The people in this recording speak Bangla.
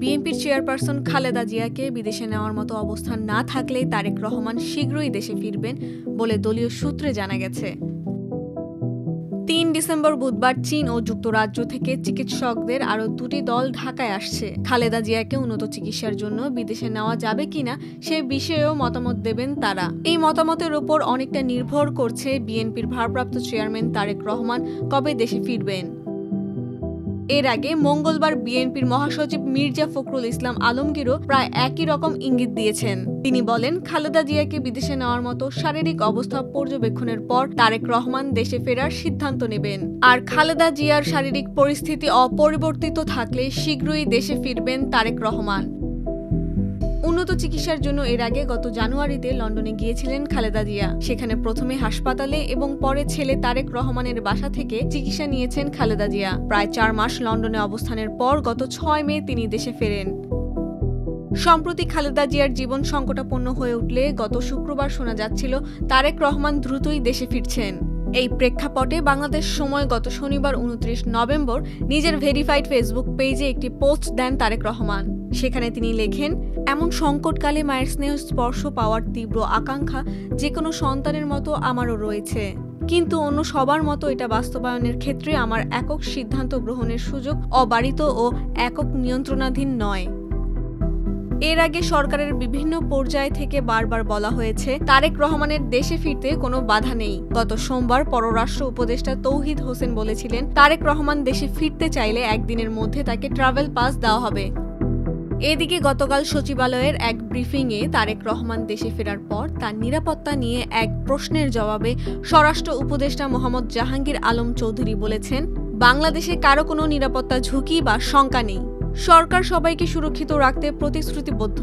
বিএনপির চেয়ারপারসন খালেদা জিয়াকে বিদেশে নেওয়ার মতো অবস্থান না থাকলেই তারেক রহমান শীঘ্রই দেশে ফিরবেন বলে দলীয় সূত্রে জানা গেছে। ৩ ডিসেম্বর বুধবার চীন ও যুক্তরাজ্য থেকে চিকিৎসকদের আরও ২টি দল ঢাকায় আসছে। খালেদা জিয়াকে উন্নত চিকিৎসার জন্য বিদেশে নেওয়া যাবে কিনা সে বিষয়েও মতামত দেবেন তারা। এই মতামতের ওপর অনেকটা নির্ভর করছে বিএনপির ভারপ্রাপ্ত চেয়ারম্যান তারেক রহমান কবে দেশে ফিরবেন। এর আগে মঙ্গলবার বিএনপির মহাসচিব মির্জা ফখরুল ইসলাম আলমগীরও প্রায় একই রকম ইঙ্গিত দিয়েছেন। তিনি বলেন, খালেদা জিয়াকে বিদেশে নেওয়ার মতো শারীরিক অবস্থা পর্যবেক্ষণের পর তারেক রহমান দেশে ফেরার সিদ্ধান্ত নেবেন। আর খালেদা জিয়ার শারীরিক পরিস্থিতি অপরিবর্তিত থাকলে শীঘ্রই দেশে ফিরবেন তারেক রহমান। উন্নত চিকিৎসার জন্য এর আগে গত জানুয়ারিতে লন্ডনে গিয়েছিলেন খালেদা জিয়া। সেখানে প্রথমে হাসপাতালে এবং পরে ছেলে তারেক রহমানের বাসা থেকে চিকিৎসা নিয়েছেন খালেদা জিয়া। প্রায় ৪ মাস লন্ডনে অবস্থানের পর গত ৬ মে তিনি দেশে ফেরেন। সম্প্রতি খালেদা জিয়ার জীবন সংকটাপন্ন হয়ে উঠলে গত শুক্রবার শোনা যাচ্ছিল তারেক রহমান দ্রুতই দেশে ফিরছেন। এই প্রেক্ষাপটে বাংলাদেশ সময় গত শনিবার ২৯ নভেম্বর নিজের ভেরিফাইড ফেসবুক পেজে একটি পোস্ট দেন তারেক রহমান। সেখানে তিনি লেখেন, এমন সংকটকালে মায়ের স্নেহ স্পর্শ পাওয়ার তীব্র আকাঙ্ক্ষা যে কোনো সন্তানের মতো আমারও রয়েছে, কিন্তু অন্য সবার মতো এটা বাস্তবায়নের ক্ষেত্রে আমার একক সিদ্ধান্ত গ্রহণের সুযোগ অবারিত ও একক নিয়ন্ত্রণাধীন নয়। এর আগে সরকারের বিভিন্ন পর্যায় থেকে বারবার বলা হয়েছে তারেক রহমানের দেশে ফিরতে কোনো বাধা নেই। গত সোমবার পররাষ্ট্র উপদেষ্টা তৌহিদ হোসেন বলেছিলেন, তারেক রহমান দেশে ফিরতে চাইলে একদিনের মধ্যে তাকে ট্রাভেল পাস দেওয়া হবে। এদিকে গতকাল সচিবালয়ের এক ব্রিফিংয়ে তারেক রহমান দেশে ফেরার পর তার নিরাপত্তা নিয়ে এক প্রশ্নের জবাবে স্বরাষ্ট্র উপদেষ্টা মোহাম্মদ জাহাঙ্গীর আলম চৌধুরী বলেছেন, বাংলাদেশে কারো কোনো নিরাপত্তা ঝুঁকি বা শঙ্কা নেই। সরকার সবাইকে সুরক্ষিত রাখতে প্রতিশ্রুতিবদ্ধ।